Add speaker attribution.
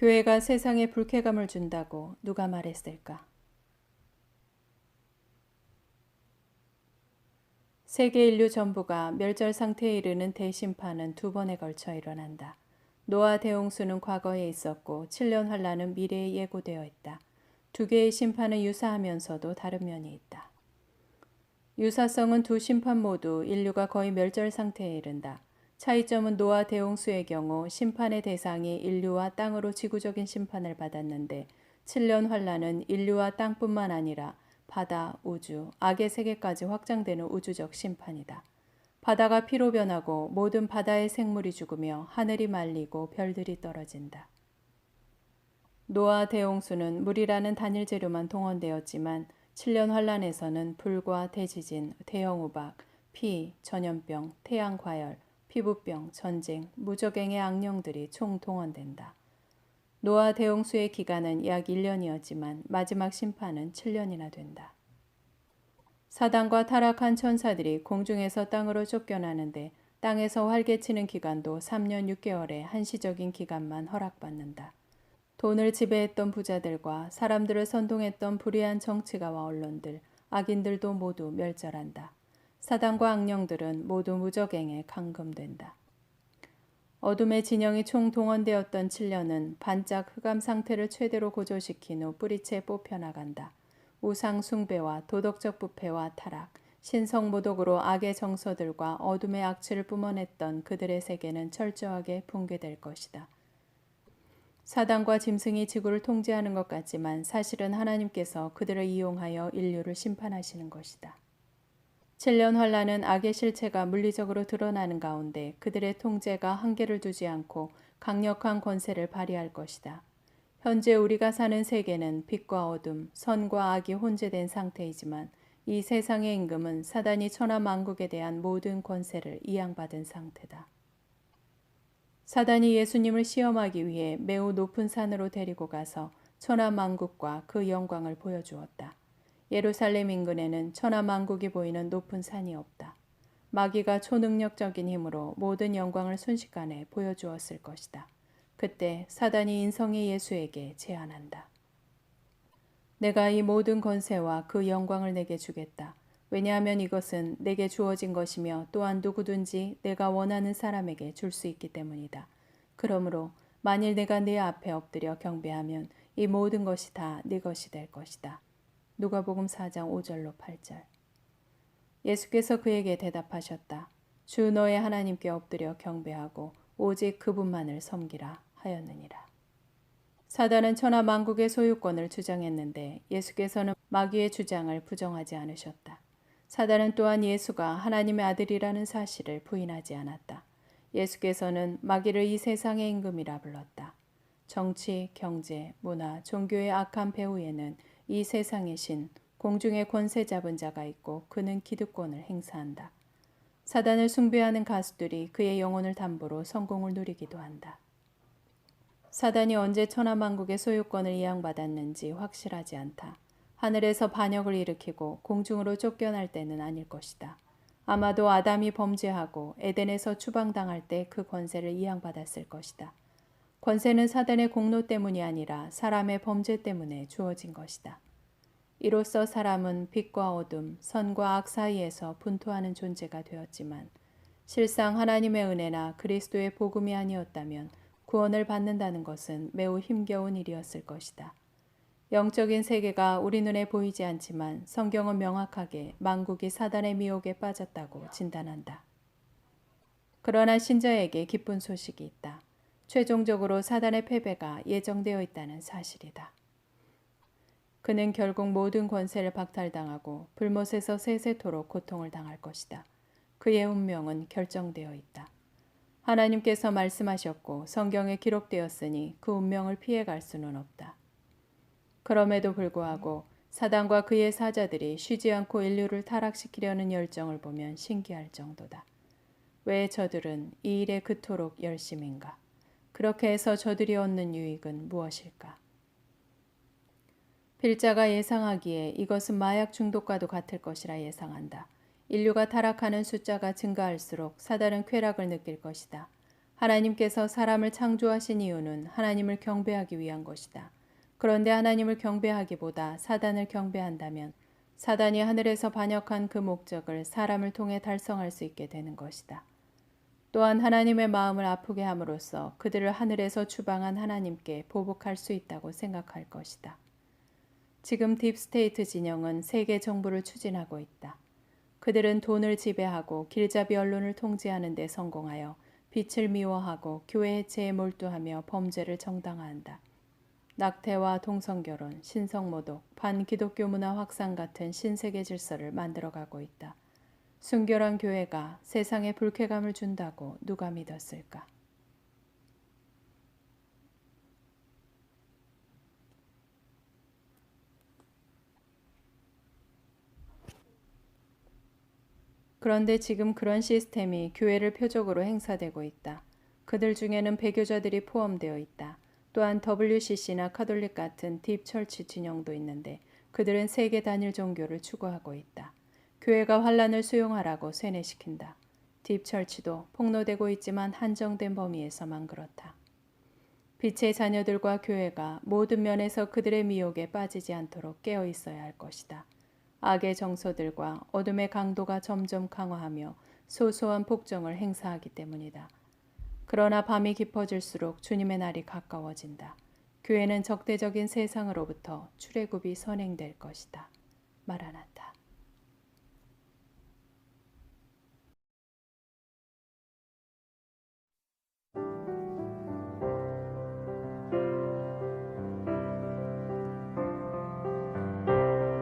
Speaker 1: 교회가 세상에 불쾌감을 준다고 누가 말했을까? 세계 인류 전부가 멸절 상태에 이르는 대심판은 두 번에 걸쳐 일어난다. 노아 대홍수는 과거에 있었고 7년 환란은 미래에 예고되어 있다. 두 개의 심판은 유사하면서도 다른 면이 있다. 유사성은 두 심판 모두 인류가 거의 멸절 상태에 이른다. 차이점은 노아 대홍수의 경우 심판의 대상이 인류와 땅으로 지구적인 심판을 받았는데 7년 환란은 인류와 땅뿐만 아니라 바다, 우주, 악의 세계까지 확장되는 우주적 심판이다. 바다가 피로 변하고 모든 바다의 생물이 죽으며 하늘이 말리고 별들이 떨어진다. 노아 대홍수는 물이라는 단일 재료만 동원되었지만 7년 환란에서는 불과 대지진, 대형 우박, 피, 전염병, 태양 과열, 피부병, 전쟁, 무적행의 악령들이 총 동원된다. 노아 대홍수의 기간은 약 1년이었지만 마지막 심판은 7년이나 된다. 사단과 타락한 천사들이 공중에서 땅으로 쫓겨나는데 땅에서 활개치는 기간도 3년 6개월의 한시적인 기간만 허락받는다. 돈을 지배했던 부자들과 사람들을 선동했던 불의한 정치가와 언론들, 악인들도 모두 멸절한다. 사단과 악령들은 모두 무적행에 감금된다. 어둠의 진영이 총 동원되었던 7년은 반짝 흑암 상태를 최대로 고조시킨 후 뿌리채 뽑혀나간다. 우상 숭배와 도덕적 부패와 타락, 신성모독으로 악의 정서들과 어둠의 악취를 뿜어냈던 그들의 세계는 철저하게 붕괴될 것이다. 사단과 짐승이 지구를 통제하는 것 같지만 사실은 하나님께서 그들을 이용하여 인류를 심판하시는 것이다. 7년 환란은 악의 실체가 물리적으로 드러나는 가운데 그들의 통제가 한계를 두지 않고 강력한 권세를 발휘할 것이다. 현재 우리가 사는 세계는 빛과 어둠, 선과 악이 혼재된 상태이지만 이 세상의 임금은 사단이 천하만국에 대한 모든 권세를 이양받은 상태다. 사단이 예수님을 시험하기 위해 매우 높은 산으로 데리고 가서 천하만국과 그 영광을 보여주었다. 예루살렘 인근에는 천하만국이 보이는 높은 산이 없다. 마귀가 초능력적인 힘으로 모든 영광을 순식간에 보여주었을 것이다. 그때 사단이 인성의 예수에게 제안한다. 내가 이 모든 권세와 그 영광을 내게 주겠다. 왜냐하면 이것은 내게 주어진 것이며 또한 누구든지 내가 원하는 사람에게 줄 수 있기 때문이다. 그러므로 만일 내가 네 앞에 엎드려 경배하면 이 모든 것이 다 네 것이 될 것이다. 누가복음 4장 5절로 8절. 예수께서 그에게 대답하셨다. 주 너의 하나님께 엎드려 경배하고 오직 그분만을 섬기라 하였느니라. 사단은 천하만국의 소유권을 주장했는데 예수께서는 마귀의 주장을 부정하지 않으셨다. 사단은 또한 예수가 하나님의 아들이라는 사실을 부인하지 않았다. 예수께서는 마귀를 이 세상의 임금이라 불렀다. 정치, 경제, 문화, 종교의 악한 배후에는 이 세상의 신, 공중의 권세 잡은 자가 있고 그는 기득권을 행사한다. 사단을 숭배하는 가수들이 그의 영혼을 담보로 성공을 누리기도 한다. 사단이 언제 천하만국의 소유권을 이양받았는지 확실하지 않다. 하늘에서 반역을 일으키고 공중으로 쫓겨날 때는 아닐 것이다. 아마도 아담이 범죄하고 에덴에서 추방당할 때 그 권세를 이양받았을 것이다. 권세는 사단의 공로 때문이 아니라 사람의 범죄 때문에 주어진 것이다. 이로써 사람은 빛과 어둠, 선과 악 사이에서 분투하는 존재가 되었지만 실상 하나님의 은혜나 그리스도의 복음이 아니었다면 구원을 받는다는 것은 매우 힘겨운 일이었을 것이다. 영적인 세계가 우리 눈에 보이지 않지만 성경은 명확하게 만국이 사단의 미혹에 빠졌다고 진단한다. 그러나 신자에게 기쁜 소식이 있다. 최종적으로 사단의 패배가 예정되어 있다는 사실이다. 그는 결국 모든 권세를 박탈당하고 불못에서 세세토록 고통을 당할 것이다. 그의 운명은 결정되어 있다. 하나님께서 말씀하셨고 성경에 기록되었으니 그 운명을 피해갈 수는 없다. 그럼에도 불구하고 사단과 그의 사자들이 쉬지 않고 인류를 타락시키려는 열정을 보면 신기할 정도다. 왜 저들은 이 일에 그토록 열심인가? 그렇게 해서 저들이 얻는 유익은 무엇일까? 필자가 예상하기에 이것은 마약 중독과도 같을 것이라 예상한다. 인류가 타락하는 숫자가 증가할수록 사단은 쾌락을 느낄 것이다. 하나님께서 사람을 창조하신 이유는 하나님을 경배하기 위한 것이다. 그런데 하나님을 경배하기보다 사단을 경배한다면 사단이 하늘에서 반역한 그 목적을 사람을 통해 달성할 수 있게 되는 것이다. 또한 하나님의 마음을 아프게 함으로써 그들을 하늘에서 주방한 하나님께 보복할 수 있다고 생각할 것이다. 지금 딥스테이트 진영은 세계 정부를 추진하고 있다. 그들은 돈을 지배하고 길잡이 언론을 통제하는 데 성공하여 빛을 미워하고 교회 해체에 몰두하며 범죄를 정당화한다. 낙태와 동성결혼, 신성모독, 반기독교 문화 확산 같은 신세계 질서를 만들어가고 있다. 순결한 교회가 세상에 불쾌감을 준다고 누가 믿었을까? 그런데 지금 그런 시스템이 교회를 표적으로 행사되고 있다. 그들 중에는 배교자들이 포함되어 있다. 또한 WCC나 카톨릭 같은 딥처치 진영도 있는데 그들은 세계 단일 종교를 추구하고 있다. 교회가 환란을 수용하라고 세뇌시킨다. 딥처치도 폭로되고 있지만 한정된 범위에서만 그렇다. 빛의 자녀들과 교회가 모든 면에서 그들의 미혹에 빠지지 않도록 깨어 있어야 할 것이다. 악의 정서들과 어둠의 강도가 점점 강화하며 소소한 폭정을 행사하기 때문이다. 그러나 밤이 깊어질수록 주님의 날이 가까워진다. 교회는 적대적인 세상으로부터 출애굽이 선행될 것이다. 마라나타.